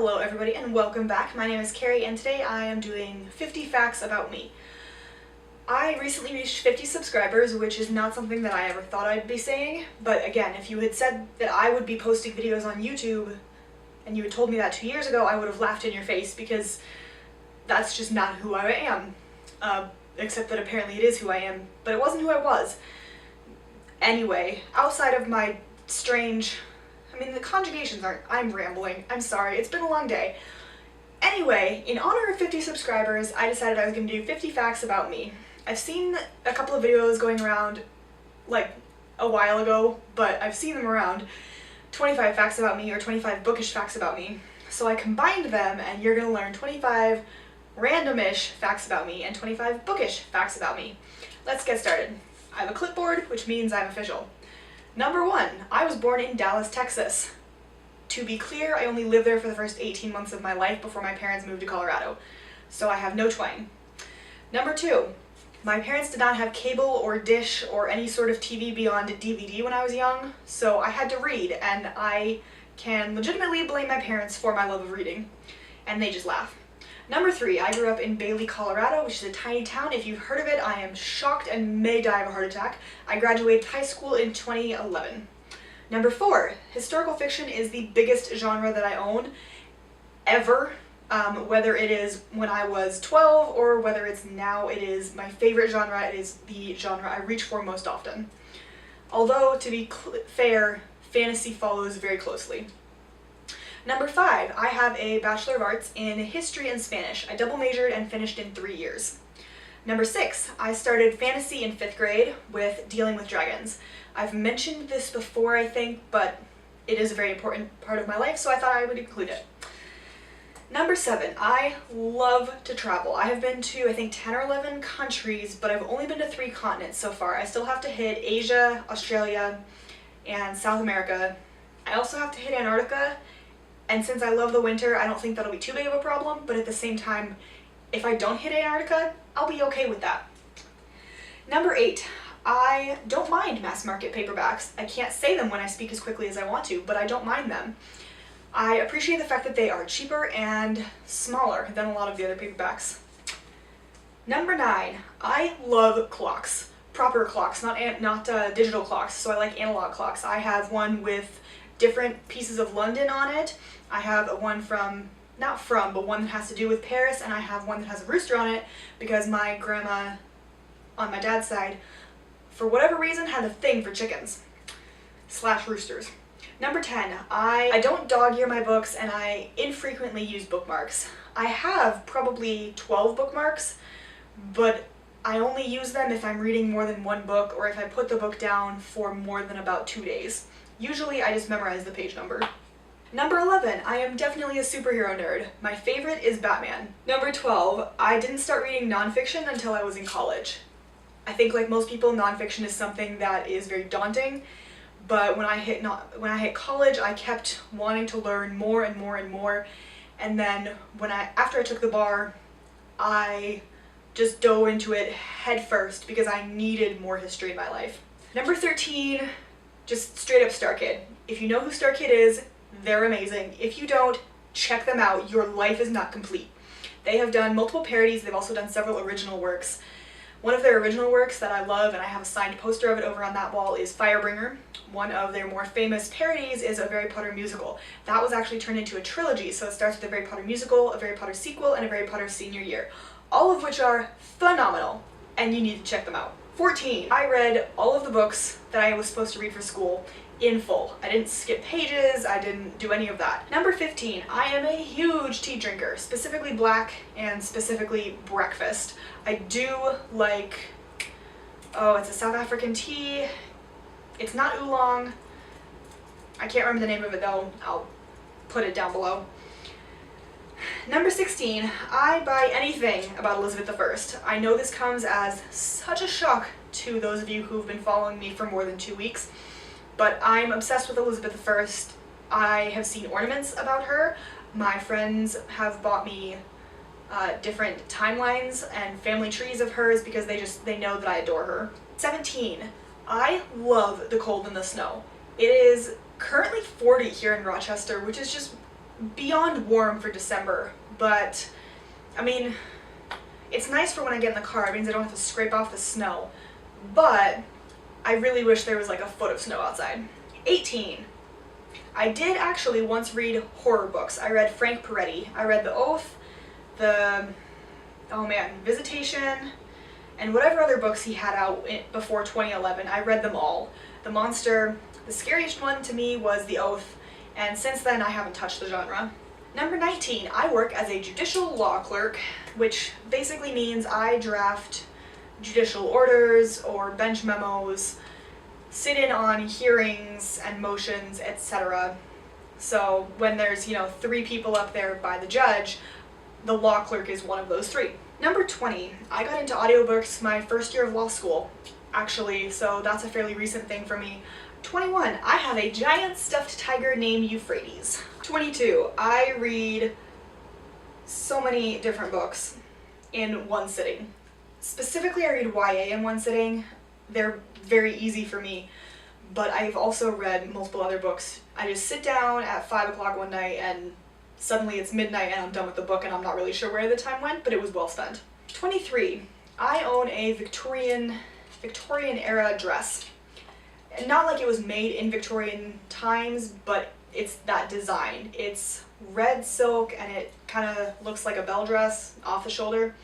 Hello everybody and welcome back. My name is Kari and today I am doing 50 facts about me. I recently reached 50 subscribers, which is not something that I ever thought I'd be saying, but again, if you had said that I would be posting videos on YouTube and you had told me that 2 years ago, I would have laughed in your face because that's just not who I am. Except that apparently it is who I am, but it wasn't who I was. Anyway, outside of my strange... the conjugations aren't... I'm rambling. I'm sorry. It's been a long day. Anyway, in honor of 50 subscribers, I decided I was going to do 50 facts about me. I've seen a couple of videos going around, like, a while ago, but I've seen them around. 25 facts about me, or 25 bookish facts about me. So I combined them, and you're going to learn 25 random-ish facts about me, and 25 bookish facts about me. Let's get started. I have a clipboard, which means I'm official. Number 1, I was born in Dallas, Texas. To be clear, I only lived there for the first 18 months of my life before my parents moved to Colorado, so I have no twang. Number 2, my parents did not have cable or dish or any sort of TV beyond DVD when I was young, so I had to read, and I can legitimately blame my parents for my love of reading, and they just laugh. Number 3, I grew up in Bailey, Colorado, which is a tiny town. If you've heard of it, I am shocked and may die of a heart attack. I graduated high school in 2011. Number 4, historical fiction is the biggest genre that I own ever, whether it is when I was 12 or whether it's now. It is my favorite genre. It is the genre I reach for most often. Although, to be fair, fantasy follows very closely. Number 5, I have a Bachelor of Arts in History and Spanish. I double majored and finished in 3 years. Number 6, I started fantasy in 5th grade with Dealing with Dragons. I've mentioned this before, I think, but it is a very important part of my life, so I thought I would include it. Number 7, I love to travel. I have been to, I think, 10 or 11 countries, but I've only been to 3 continents so far. I still have to hit Asia, Australia, and South America. I also have to hit Antarctica. And since I love the winter, I don't think that'll be too big of a problem, but at the same time, if I don't hit Antarctica, I'll be okay with that. Number 8, I don't mind mass market paperbacks. I can't say them when I speak as quickly as I want to, but I don't mind them. I appreciate the fact that they are cheaper and smaller than a lot of the other paperbacks. Number 9, I love clocks. Proper clocks, not digital clocks, so I like analog clocks. I have one with different pieces of London on it. I have one but one that has to do with Paris, and I have one that has a rooster on it because my grandma on my dad's side, for whatever reason, had a thing for chickens / roosters. Number 10, I don't dog ear my books, and I infrequently use bookmarks. I have probably 12 bookmarks, but I only use them if I'm reading more than one book or if I put the book down for more than about 2 days. Usually I just memorize the page number. Number 11, I am definitely a superhero nerd. My favorite is Batman. Number 12, I didn't start reading nonfiction until I was in college. I think, like most people, nonfiction is something that is very daunting, but when I hit college, I kept wanting to learn more and more and more, and then after I took the bar, I just dove into it head first because I needed more history in my life. Number 13, just straight up Star Kid. If you know who Star Kid is, they're amazing. If you don't, check them out. Your life is not complete. They have done multiple parodies. They've also done several original works. One of their original works that I love, and I have a signed poster of it over on that wall, is Firebringer. One of their more famous parodies is a Harry Potter musical. That was actually turned into a trilogy, so it starts with a Harry Potter musical, a Harry Potter sequel, and a Harry Potter senior year. All of which are phenomenal, and you need to check them out. 14, I read all of the books that I was supposed to read for school in full. I didn't skip pages, I didn't do any of that. Number 15, I am a huge tea drinker, specifically black and specifically breakfast. I do like, it's a South African tea. It's not oolong. I can't remember the name of it though. I'll put it down below. Number 16, I buy anything about Elizabeth I. I know this comes as such a shock to those of you who've been following me for more than 2 weeks, but I'm obsessed with Elizabeth I. I have seen ornaments about her. My friends have bought me different timelines and family trees of hers because they know that I adore her. 17, I love the cold and the snow. It is currently 40 here in Rochester, which is just beyond warm for December, but I mean, it's nice for when I get in the car. It means I don't have to scrape off the snow, but I really wish there was like a foot of snow outside. 18. I did actually once read horror books. I read Frank Peretti. I read The Oath, Visitation, and whatever other books he had out before 2011. I read them all. The Monster, the scariest one to me was The Oath, and since then I haven't touched the genre. Number 19, I work as a judicial law clerk, which basically means I draft judicial orders or bench memos, sit in on hearings and motions, etc. So when there's, 3 people up there by the judge, the law clerk is one of those 3. Number 20, I got into audiobooks my first year of law school, actually, so that's a fairly recent thing for me. 21, I have a giant stuffed tiger named Euphrates. 22, I read so many different books in one sitting. Specifically, I read YA in one sitting. They're very easy for me, but I've also read multiple other books. I just sit down at 5 o'clock one night and suddenly it's midnight and I'm done with the book and I'm not really sure where the time went, but it was well spent. 23, I own a Victorian era dress. And not like it was made in Victorian times, but it's that design. It's red silk and it kind of looks like a belle dress off the shoulder.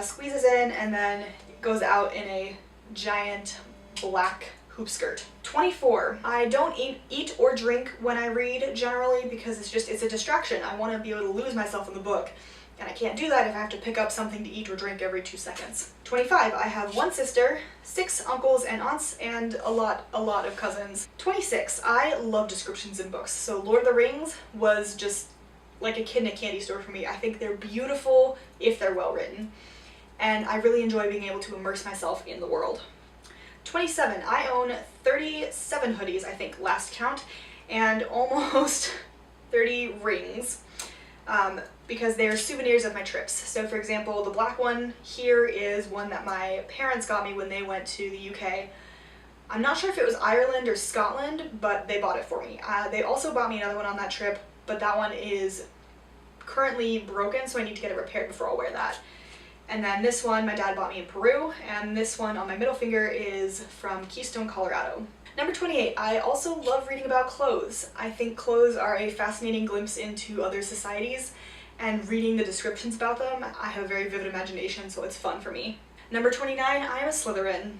Squeezes in and then it goes out in a giant black hoop skirt. 24. I don't eat or drink when I read generally because it's a distraction. I want to be able to lose myself in the book. And I can't do that if I have to pick up something to eat or drink every 2 seconds. 25. I have 1 sister, 6 uncles and aunts, and a lot of cousins. 26. I love descriptions in books. So Lord of the Rings was just like a kid in a candy store for me. I think they're beautiful if they're well written. And I really enjoy being able to immerse myself in the world. 27. I own 37 hoodies, I think, last count, and almost 30 rings. Because they're souvenirs of my trips. So for example, the black one here is one that my parents got me when they went to the UK. I'm not sure if it was Ireland or Scotland, but they bought it for me. They also bought me another one on that trip, but that one is currently broken, so I need to get it repaired before I'll wear that. And then this one my dad bought me in Peru, and this one on my middle finger is from Keystone, Colorado. Number 28, I also love reading about clothes. I think clothes are a fascinating glimpse into other societies, and reading the descriptions about them, I have a very vivid imagination, so it's fun for me. Number 29, I am a Slytherin.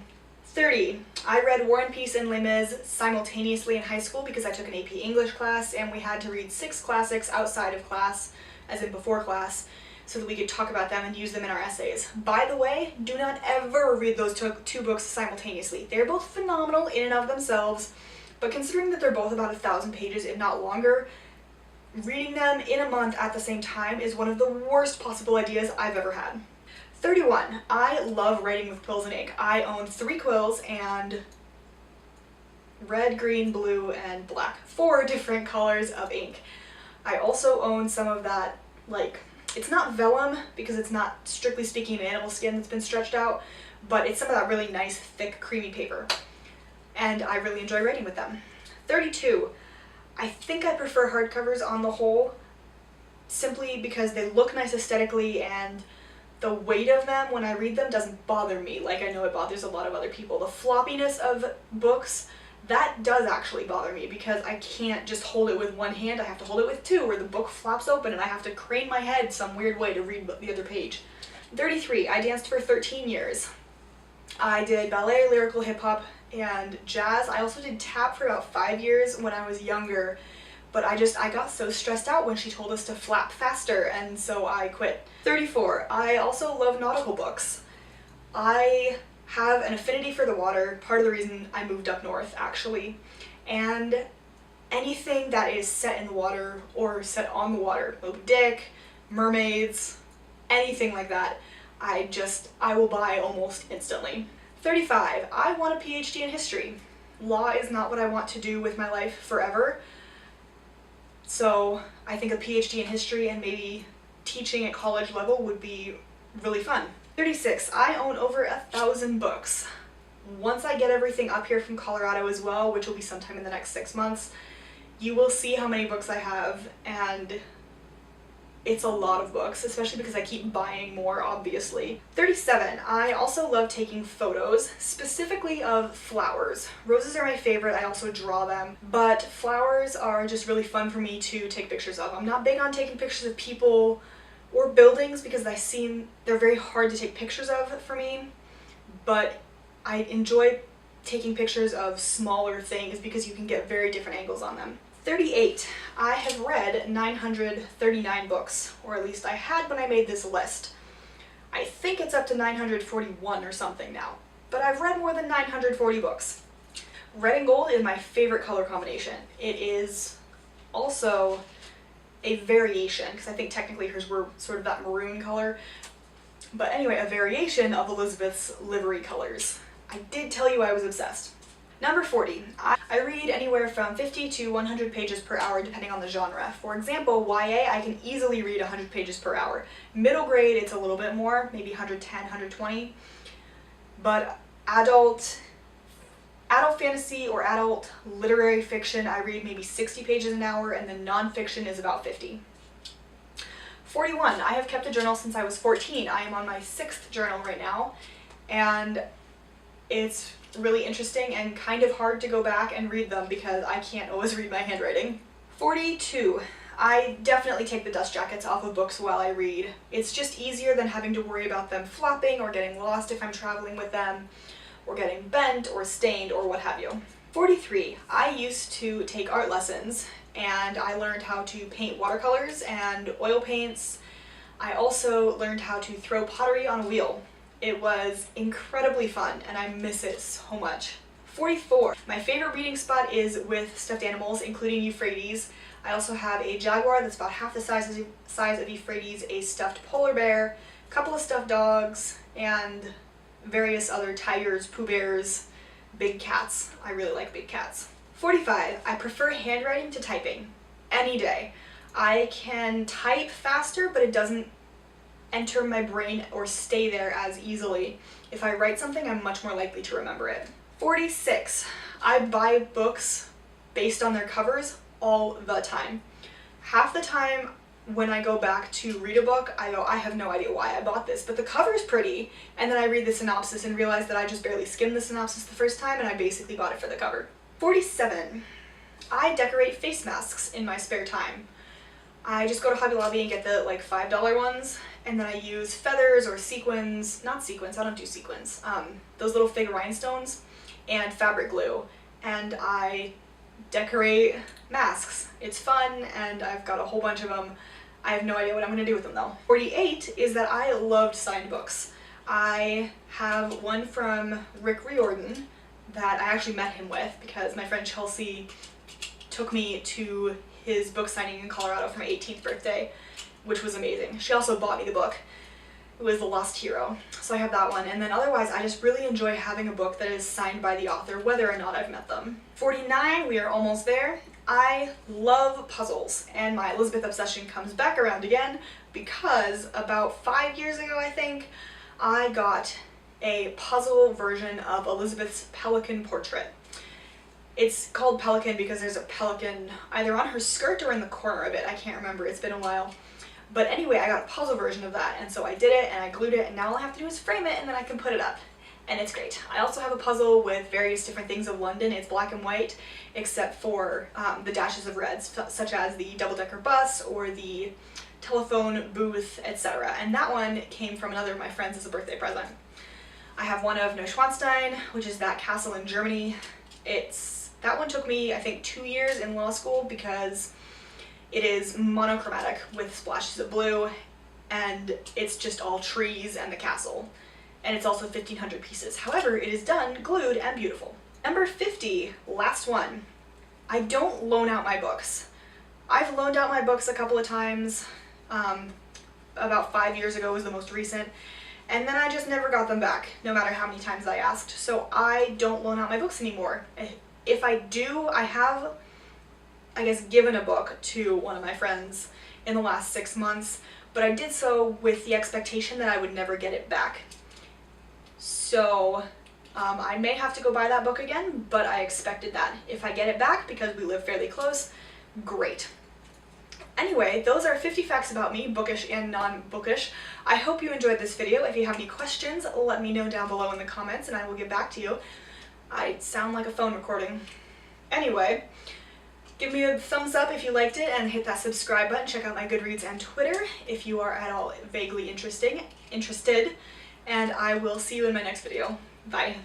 30, I read War and Peace and Les Mis simultaneously in high school because I took an AP English class and we had to read 6 classics outside of class, as in before class, so that we could talk about them and use them in our essays. By the way, do not ever read those two books simultaneously. They're both phenomenal in and of themselves, but considering that they're both about 1,000 pages, if not longer, reading them in a month at the same time is one of the worst possible ideas I've ever had. 31. I love writing with quills and ink. I own 3 quills and red, green, blue, and black. 4 different colors of ink. I also own some of that, it's not vellum because it's not strictly speaking an animal skin that's been stretched out, but it's some of that really nice, thick, creamy paper. And I really enjoy writing with them. 32. I think I prefer hardcovers on the whole, simply because they look nice aesthetically and the weight of them when I read them doesn't bother me like I know it bothers a lot of other people. The floppiness of books, that does actually bother me because I can't just hold it with one hand, I have to hold it with 2, or the book flops open and I have to crane my head some weird way to read the other page. 33. I danced for 13 years. I did ballet, lyrical hip-hop, and jazz. I also did tap for about 5 years when I was younger, but I got so stressed out when she told us to flap faster, and so I quit. 34. I also love nautical books. I have an affinity for the water, part of the reason I moved up north, actually, and anything that is set in the water or set on the water, Moby Dick, mermaids, anything like that, I will buy almost instantly. 35. I want a PhD in history. Law is not what I want to do with my life forever, so I think a PhD in history and maybe teaching at college level would be really fun. 36. I own over 1,000 books. Once I get everything up here from Colorado as well, which will be sometime in the next 6 months, you will see how many books I have, and it's a lot of books, especially because I keep buying more, obviously. 37, I also love taking photos, specifically of flowers. Roses are my favorite, I also draw them, but flowers are just really fun for me to take pictures of. I'm not big on taking pictures of people or buildings because they're very hard to take pictures of for me, but I enjoy taking pictures of smaller things because you can get very different angles on them. 38. I have read 939 books, or at least I had when I made this list. I think it's up to 941 or something now, but I've read more than 940 books. Red and gold is my favorite color combination. It is also a variation, because I think technically hers were sort of that maroon color, but anyway, a variation of Elizabeth's livery colors. I did tell you I was obsessed. Number 40. I read anywhere from 50 to 100 pages per hour depending on the genre. For example, YA, I can easily read 100 pages per hour. Middle grade, it's a little bit more, maybe 110, 120. But adult fantasy or adult literary fiction, I read maybe 60 pages an hour, and then nonfiction is about 50. 41. I have kept a journal since I was 14. I am on my 6th journal right now, and it's really interesting and kind of hard to go back and read them because I can't always read my handwriting. 42. I definitely take the dust jackets off of books while I read. It's just easier than having to worry about them flopping or getting lost if I'm traveling with them, or getting bent or stained or what have you. 43. I used to take art lessons and I learned how to paint watercolors and oil paints. I also learned how to throw pottery on a wheel. It was incredibly fun and I miss it so much. 44. My favorite reading spot is with stuffed animals, including Euphrates. I also have a jaguar that's about half the size of Euphrates, a stuffed polar bear, a couple of stuffed dogs, and various other tigers, Pooh Bears, big cats. I really like big cats. 45. I prefer handwriting to typing. Any day. I can type faster, but it doesn't enter my brain or stay there as easily. If I write something, I'm much more likely to remember it. 46. I buy books based on their covers all the time. Half the time when I go back to read a book, I go, I have no idea why I bought this, but the cover's pretty, and then I read the synopsis and realize that I just barely skimmed the synopsis the first time and I basically bought it for the cover. 47. I decorate face masks in my spare time. I just go to Hobby Lobby and get the like $5 ones, and then I use feathers or sequins, not sequins, I don't do sequins, those little fake rhinestones, and fabric glue, and I decorate masks. It's fun, and I've got a whole bunch of them. I have no idea what I'm going to do with them though. 48 is that I loved signed books. I have one from Rick Riordan that I actually met him with because my friend Chelsea took me to his book signing in Colorado for my 18th birthday, which was amazing. She also bought me the book. It was The Lost Hero. So I have that one. And then otherwise, I just really enjoy having a book that is signed by the author, whether or not I've met them. 49, we are almost there. I love puzzles, and my Elizabeth obsession comes back around again because about 5 years ago, I think, I got a puzzle version of Elizabeth's pelican portrait. It's called Pelican because there's a pelican either on her skirt or in the corner of it. I can't remember, it's been a while. But anyway, I got a puzzle version of that, and so I did it and I glued it, and now all I have to do is frame it and then I can put it up. And it's great. I also have a puzzle with various different things of London. It's black and white, except for the dashes of red, such as the double-decker bus or the telephone booth, etc. And that one came from another of my friends as a birthday present. I have one of Neuschwanstein, which is that castle in Germany. That one took me, I think, 2 years in law school because it is monochromatic with splashes of blue, and it's just all trees and the castle. And it's also 1,500 pieces. However, it is done, glued, and beautiful. Number 50, last one. I don't loan out my books. I've loaned out my books a couple of times. About 5 years ago was the most recent. And then I just never got them back, no matter how many times I asked. So I don't loan out my books anymore. If I do, I have, I guess, given a book to one of my friends in the last 6 months, but I did so with the expectation that I would never get it back. So I may have to go buy that book again, but I expected that. If I get it back, because we live fairly close, great. Anyway, those are 50 facts about me, bookish and non-bookish. I hope you enjoyed this video. If you have any questions, let me know down below in the comments and I will get back to you. I sound like a phone recording. Anyway, give me a thumbs up if you liked it and hit that subscribe button. Check out my Goodreads and Twitter if you are at all vaguely interested. And I will see you in my next video. Bye.